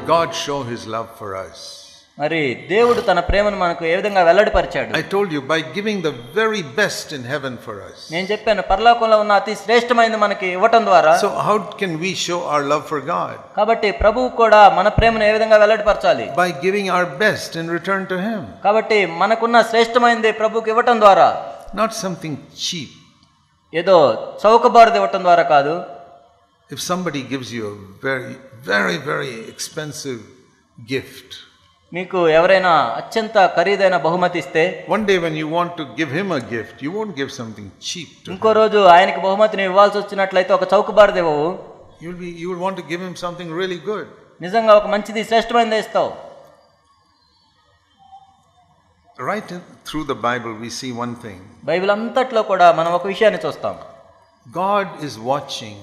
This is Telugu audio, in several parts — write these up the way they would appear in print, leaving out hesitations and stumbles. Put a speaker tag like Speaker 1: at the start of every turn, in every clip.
Speaker 1: God show his love for us?
Speaker 2: మరి దేవుడు తన ప్రేమను మనకు ఏ విధంగా వెల్లడిపరిచాడు?
Speaker 1: I told you, by giving the very best in heaven for us.
Speaker 2: నేను చెప్పాను, పరలోకంలో ఉన్న అతి శ్రేష్టమైనది మనకి ఇవ్వటం ద్వారా.
Speaker 1: So how can we show our love for God?
Speaker 2: కాబట్టి ప్రభువు కూడా మన ప్రేమను ఏ విధంగా వెల్లడిపరచాలి?
Speaker 1: By giving our best in return to him.
Speaker 2: కాబట్టి మనకున్న శ్రేష్టమైనది ప్రభువుకి ఇవ్వటం ద్వారా.
Speaker 1: Not something cheap.
Speaker 2: ఏదో చౌకబారుది ఇవ్వటం ద్వారా కాదు.
Speaker 1: If somebody gives you a very very very expensive gift,
Speaker 2: మీకు ఎవరైనా అత్యంత ఖరీదైన బహుమతి ఇస్తే,
Speaker 1: one day when you want to give him a gift, you won't give something cheap to
Speaker 2: ఇంకో రోజు ఆయనకి బహుమతిని ఇవ్వాల్సి వచ్చినట్లయితే ఒక చౌకబారుది ఇవ్వవు.
Speaker 1: you will want to give him something really good.
Speaker 2: నిజంగా ఒక మంచిది శ్రేష్టమైనది ఇస్తావు.
Speaker 1: Right through the Bible we see one thing.
Speaker 2: Bible అంతట్లో కూడా మనం ఒక విషయాన్ని చూస్తాం.
Speaker 1: God is watching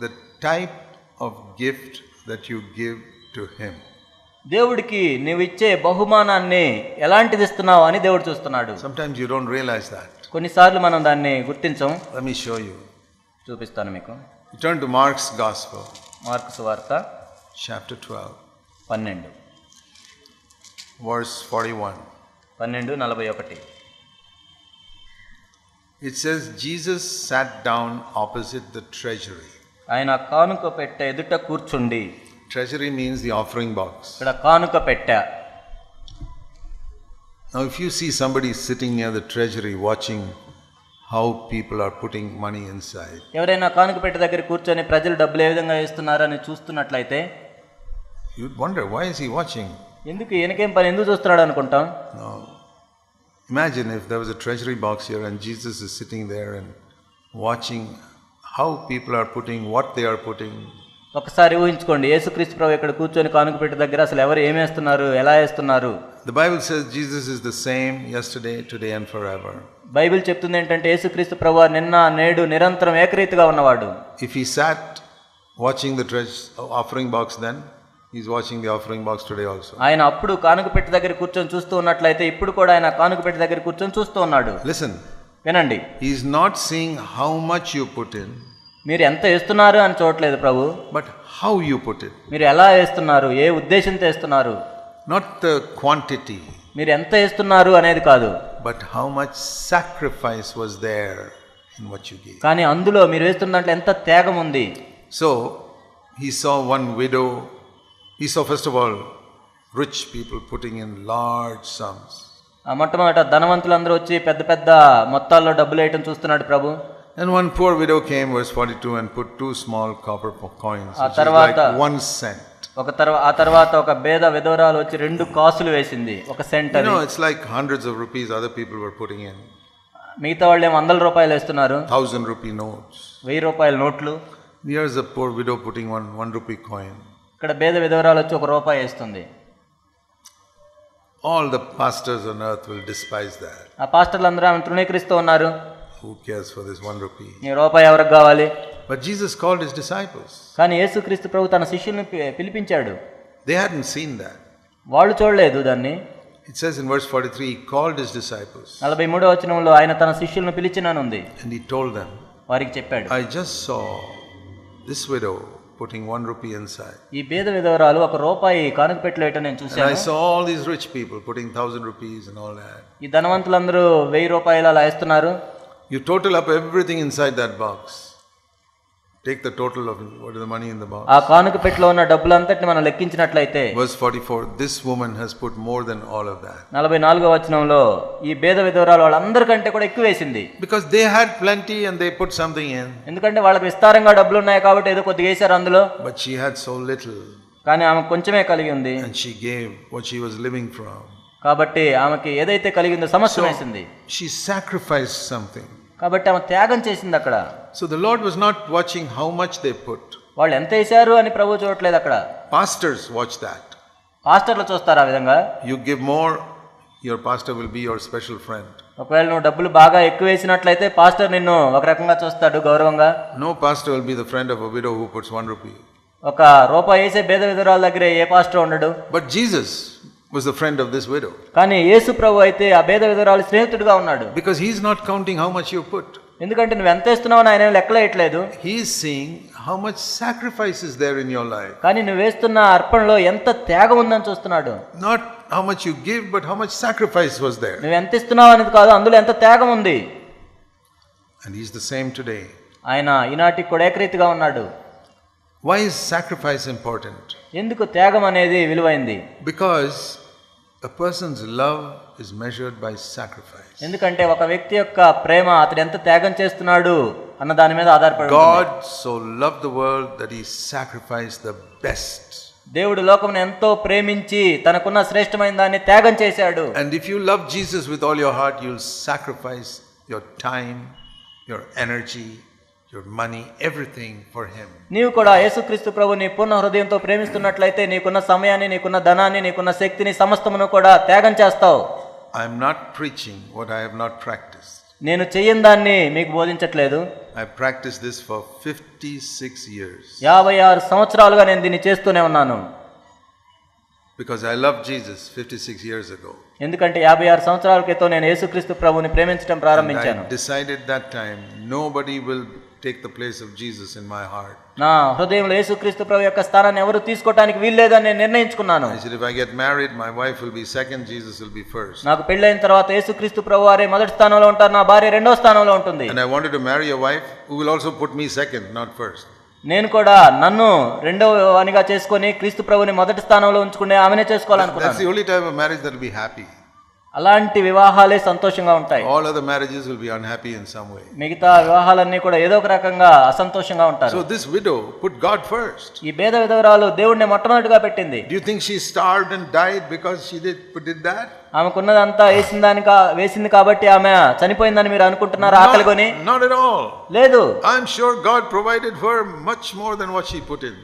Speaker 1: the type of gift that you give to him.
Speaker 2: దేవుడికి నీవు ఇచ్చే బహుమానాన్ని ఎలాంటిది ఇస్తున్నావు అని దేవుడు చూస్తున్నాడు.
Speaker 1: Sometimes you don't realize that.
Speaker 2: కొన్నిసార్లు మనం దాన్ని గుర్తించం.
Speaker 1: Let me show you.
Speaker 2: చూపిస్తాను మీకు.
Speaker 1: You turn to Mark's Gospel.
Speaker 2: Mark సువార్త
Speaker 1: chapter 12.
Speaker 2: 12.
Speaker 1: verse 41.
Speaker 2: 12:41.
Speaker 1: It says Jesus sat down opposite the treasury.
Speaker 2: ఆయన కానుక పెట్టె ఎదుట కూర్చుండి.
Speaker 1: Treasury means the offering box.
Speaker 2: ఇక్కడ కానుక పెట్టె.
Speaker 1: Now if you see somebody sitting near the treasury watching how people are putting money inside,
Speaker 2: ఎవరైనా కానుక పెట్టె దగ్గర కూర్చొని ప్రజలు డబ్బులు ఏ విధంగా వేస్తున్నారని చూస్తున్నట్లయితే
Speaker 1: you'd wonder, why is he watching?
Speaker 2: ఎందుకు ఈయనకేం పని, ఎందుకు చూస్తున్నాడు అనుకుంటాం.
Speaker 1: No. Imagine if there was a treasury box here and Jesus is sitting there and watching how people are putting, what they are putting.
Speaker 2: ఒకసారి ఊహించుకోండి, యేసుక్రీస్తు ప్రభు ఇక్కడ కూర్చొని కానుక పెట్టె దగ్గర అసలు ఎవరు ఏమి వేస్తున్నారు, ఎలా వేస్తున్నారు.
Speaker 1: The Bible says Jesus is the same yesterday, today and forever.
Speaker 2: Bible చెప్తుంది ఏంటంటే యేసుక్రీస్తు ప్రభు నిన్న నేడు నిరంతరం ఏకరీతిగా ఉన్నవాడు.
Speaker 1: If he sat watching the offering box then, he's watching the offering box today also.
Speaker 2: ఆయన అప్పుడు కానుక పెట్టె దగ్గర కూర్చొని చూస్తూ ఉన్నట్లయితే ఇప్పుడు కూడా ఆయన కానుక పెట్టె దగ్గర కూర్చొని చూస్తూ ఉన్నాడు.
Speaker 1: Listen.
Speaker 2: వినండి.
Speaker 1: He is not seeing how much you put in.
Speaker 2: మీరు ఎంత వేస్తున్నారు అని చూడట్లేదు ప్రభు.
Speaker 1: But how you put it.
Speaker 2: మీరు ఎలా వేస్తున్నారు, ఏ ఉద్దేశంతో వేస్తున్నారు.
Speaker 1: Not the quantity.
Speaker 2: మీరు ఎంత వేస్తున్నారు అనేది కాదు.
Speaker 1: But how much sacrifice was there in what you gave.
Speaker 2: కానీ అందులో మీరు వేస్తున్న దాంట్లో ఎంత త్యాగం ఉంది.
Speaker 1: So he saw one widow. He saw first of all rich people putting in large sums.
Speaker 2: మొట్టమొదట ధనవంతులందరూ వచ్చి పెద్ద పెద్ద మొత్తాల్లో డబ్బులు వేయటం చూస్తున్నాడు ప్రభు.
Speaker 1: And one poor widow came, verse 42, and put 2 small copper coins, which is like 1 cent.
Speaker 2: ఆ తర్వాత ఒక పేద విధవరాలు వచ్చి 2 కాసులు వేసింది, 1 cent.
Speaker 1: You know, it's like hundreds of rupees other people were putting in.
Speaker 2: మిగతా వాళ్ళు ఏమో 100 రూపాయలు వేస్తున్నారు,
Speaker 1: 1,000 rupee notes.
Speaker 2: 1000 రూపాయల నోట్లు.
Speaker 1: Here's a poor widow putting 1 rupee coin.
Speaker 2: ఇక్కడ పేద విధవరాలు వచ్చి 1 రూపాయి వేస్తుంది.
Speaker 1: All the pastors on earth will despise that.
Speaker 2: ఆ పాస్టర్లు అందరూ ఆమెను తృణీకరిస్తూ ఉన్నారు.
Speaker 1: Who cares for this 1 rupee?
Speaker 2: ఈ రూపాయి ఎవరికి కావాలి?
Speaker 1: But Jesus called his disciples.
Speaker 2: కానీ యేసుక్రీస్తు ప్రభు తన శిష్యులను పిలిపించాడు.
Speaker 1: They hadn't seen that.
Speaker 2: వాళ్ళు చూడలేదు దాన్ని.
Speaker 1: It says in verse 43, he called his disciples.
Speaker 2: 43వ వచనంలో ఆయన తన శిష్యులను పిలిచినానుంది.
Speaker 1: And he told them,
Speaker 2: వారికి చెప్పాడు,
Speaker 1: I just saw this widow putting 1 rupee inside.
Speaker 2: ఈ పేద విధవరాలు 1 రూపాయి కానుక పెట్టెలో వేయటం నేను చూశాను.
Speaker 1: And I saw all these rich people putting 1,000 rupees and all that.
Speaker 2: ఈ ధనవంతులందరూ 1000 రూపాయలు అలా వేస్తున్నారు.
Speaker 1: You total up everything inside that box. Take the total of what is the money in the box.
Speaker 2: ఆ కానుక పెట్టెలో ఉన్న డబ్బులంతటిని మనం లెక్కించినట్లయితే
Speaker 1: verse 44, this woman has put more than all of that.
Speaker 2: 44వ వచనంలో ఈ పేద విధవరాలు వాళ్ళందరికంటే కూడా ఎక్కువ వేసింది.
Speaker 1: Because they had plenty and they put something in.
Speaker 2: ఎందుకంటే వాళ్ళకి విస్తారంగా డబ్బులు ఉన్నాయి కాబట్టి ఏదో కొద్దిగా వేశారు అందులో.
Speaker 1: But she had so little.
Speaker 2: కానీ ఆమె కొంచెమే కలిగి ఉంది.
Speaker 1: And she gave what she was living from.
Speaker 2: కాబట్టి ఆమెకి ఏదైతే కలిగిందో సమస్తం వేసింది.
Speaker 1: She sacrificed something.
Speaker 2: కాబట్టి ఆమె త్యాగం చేసింది అక్కడ.
Speaker 1: So the Lord was not watching how much they put.
Speaker 2: వాళ్ళు ఎంత వేశారు అని ప్రభు చూడట్లేదు అక్కడ.
Speaker 1: Pastors watch that.
Speaker 2: పాస్టర్లు చూస్తారు ఆ విధంగా.
Speaker 1: You give more, your pastor will be your special friend.
Speaker 2: ఒకవేళ నువ్వు డబ్బులు బాగా ఎక్కువ వేసినట్లయితే పాస్టర్ నిన్ను ఒక రకంగా చూస్తాడు, గౌరవంగా.
Speaker 1: No pastor will be the friend of a widow who puts 1 rupee.
Speaker 2: 1 రూపాయి వేసే పేద విధవరాల దగ్గర ఏ పాస్టర్ ఉండడు.
Speaker 1: But Jesus was the friend of this widow.
Speaker 2: కానీ యేసు ప్రభు అయితే ఆ పేద విధవరాలు స్నేహితుడిగా ఉన్నాడు.
Speaker 1: Because he is not counting how much you put.
Speaker 2: ఎందుకంటే నువ్వు ఎంత ఇస్తున్నావని ఆయన లెక్కలేయట్లేదు.
Speaker 1: He is seeing how much sacrifice is there in your life.
Speaker 2: కానీ నువ్వు వేస్తున్న అర్పణలో ఎంత త్యాగం ఉందని చూస్తున్నాడు.
Speaker 1: Not how much you give, but how much sacrifice was there.
Speaker 2: నువ్వు ఎంత ఇస్తున్నావు అనేది కాదు, అందులో ఎంత త్యాగం ఉంది.
Speaker 1: And he is the same today.
Speaker 2: ఆయన ఈనాటికి కూడా ఏకరీతిగా ఉన్నాడు.
Speaker 1: Why is sacrifice important?
Speaker 2: ఎందుకు త్యాగం అనేది విలువైంది?
Speaker 1: Because a person's love is measured by sacrifice.
Speaker 2: ఎందుకంటే ఒక వ్యక్తి యొక్క ప్రేమ అతడు ఎంత త్యాగం చేస్తున్నాడు అన్న దాని మీద ఆధారపడి ఉంటుంది.
Speaker 1: God so loved the world that he sacrificed the best.
Speaker 2: దేవుడు లోకమును ఎంతో ప్రేమించి తనకున్న శ్రేష్టమైన దాన్ని త్యాగం చేశాడు.
Speaker 1: And if you love Jesus with all your heart, you'll sacrifice your time, your energy, your money, everything for him.
Speaker 2: నీవు కూడా యేసుక్రీస్తు ప్రభుని పూర్ణ హృదయంతో ప్రేమిస్తున్నట్లయితే నీకున్న సమయాన్ని, నీకున్న ధనాన్ని, నీకున్న శక్తిని సమస్తమును కూడా త్యాగం చేస్తావు.
Speaker 1: I am not preaching what I have not practiced.
Speaker 2: నేను చెయ్యని దాన్ని మీకు బోధించట్లేదు.
Speaker 1: I practiced this for 56 years.
Speaker 2: 56 సంవత్సరాలుగా నేను దీన్ని చేస్తూనే ఉన్నాను.
Speaker 1: Because I loved Jesus 56 years ago.
Speaker 2: ఎందుకంటే 56 సంవత్సరాల క్రితం నేను యేసుక్రీస్తు ప్రభువుని ప్రేమించడం ప్రారంభించాను.
Speaker 1: I decided that time nobody will take the place of Jesus in my heart.
Speaker 2: నా హృదయంలో యేసుక్రీస్తు ప్రభు యొక్క స్థానాన్ని ఎవరు తీసుకోవడానికి వీల్లేదని నేను నిర్ణయించుకున్నాను.
Speaker 1: I said if I get married, my wife will be second, Jesus will be first.
Speaker 2: నాకు పెళ్ళైన తర్వాత యేసుక్రీస్తు ప్రభు వారే మొదటి స్థానంలో ఉంటారు, నా భార్య రెండో స్థానంలో ఉంటుంది.
Speaker 1: And I wanted to marry a wife who will also put me second, not first.
Speaker 2: నేను కూడా నన్ను రెండో వానిగా చేసుకొని క్రీస్తు ప్రభుని మొదటి స్థానంలో ఉంచుకునే ఆమెనే చేసుకోవాలనుకున్నాను.
Speaker 1: That's the only type of marriage that will be happy.
Speaker 2: అలాంటి వివాహాలే సంతోషంగా ఉంటాయి.
Speaker 1: All other marriages will be unhappy in some way.
Speaker 2: మిగతా వివాహాలన్నీ కూడా ఏదో ఒక రకంగా అసంతోషంగా ఉంటారు.
Speaker 1: So this widow put God first.
Speaker 2: ఈ పేద విధవరాలు దేవుడిని మొట్టమొదటిగా పెట్టింది.
Speaker 1: Do you think she starved and died because she did that?
Speaker 2: ఆమెకున్నదంతా వేసింది కాబట్టి ఆమె చనిపోయిందని మీరు అనుకుంటున్నారా ఆకలిగొని?
Speaker 1: Not at all.
Speaker 2: లేదు.
Speaker 1: I'm sure God provided for her much more than what she put in.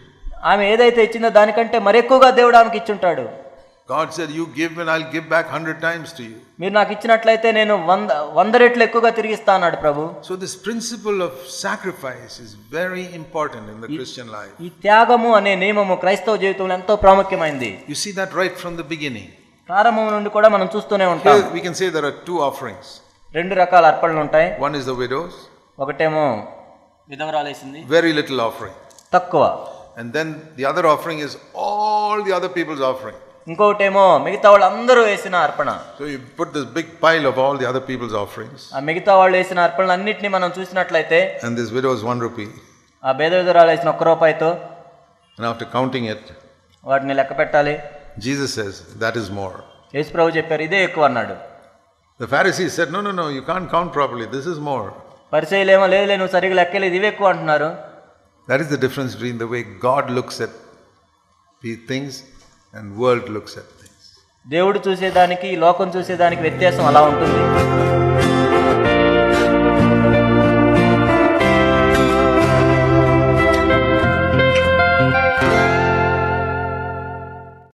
Speaker 2: ఆమె ఏదైతే ఇచ్చిందో దానికంటే మరెక్కువగా దేవుడు ఆమెకి ఇచ్చుంటాడు.
Speaker 1: God said, you give and I'll give back 100 times to you.
Speaker 2: మీరు నాకు ఇచ్చినట్లయితే నేను 100 రెట్లు ఎక్కువగా తిరిగి ఇస్తా అన్నాడు ప్రభు.
Speaker 1: So this principle of sacrifice is very important in the Christian life.
Speaker 2: ఈ త్యాగము అనే నియమము క్రైస్తవ జీవితంలో ఎంతో ప్రాముఖ్యమైనది.
Speaker 1: You see that right from the beginning.
Speaker 2: ప్రారంభం నుండి కూడా మనం చూస్తూనే ఉంటాం.
Speaker 1: Here we can say there are two offerings.
Speaker 2: రెండు రకాల అర్పణలు ఉంటాయి.
Speaker 1: One is the widows.
Speaker 2: ఒకటేమో విధవరాలేసింది.
Speaker 1: Very little offering.
Speaker 2: తక్కువ.
Speaker 1: And then the other offering is all the other people's offering.
Speaker 2: ఇంకొకటేమో మిగతా వాళ్ళందరూ వేసిన అర్పణ.
Speaker 1: So you put this big pile of all the other people's offerings.
Speaker 2: ఆ మిగతా వాళ్ళు వేసిన అర్పణలు అన్నిటిని మనం చూసినట్లయితే
Speaker 1: and this widow is 1 rupee.
Speaker 2: ఆ పేద విధవరాలు వేసిన 1 రూపాయితో
Speaker 1: and after counting it
Speaker 2: వాటిని లెక్క పెట్టాలి.
Speaker 1: Jesus says that is more.
Speaker 2: యేసు ప్రభు చెప్పారు ఇదే ఎక్కువ అన్నాడు.
Speaker 1: The Pharisees said no you can't count properly, this is more.
Speaker 2: పరిసయ్యులేమో లేదులే నువ్వు సరిగ్గా లెక్కలేదు ఇవే ఎక్కువ అంటున్నారు.
Speaker 1: That is the difference between the way God looks at things and world looks at things.
Speaker 2: దేవుడు చూసేదానికి లోకం చూసేదానికి వ్యత్యాసం అలా ఉంటుంది.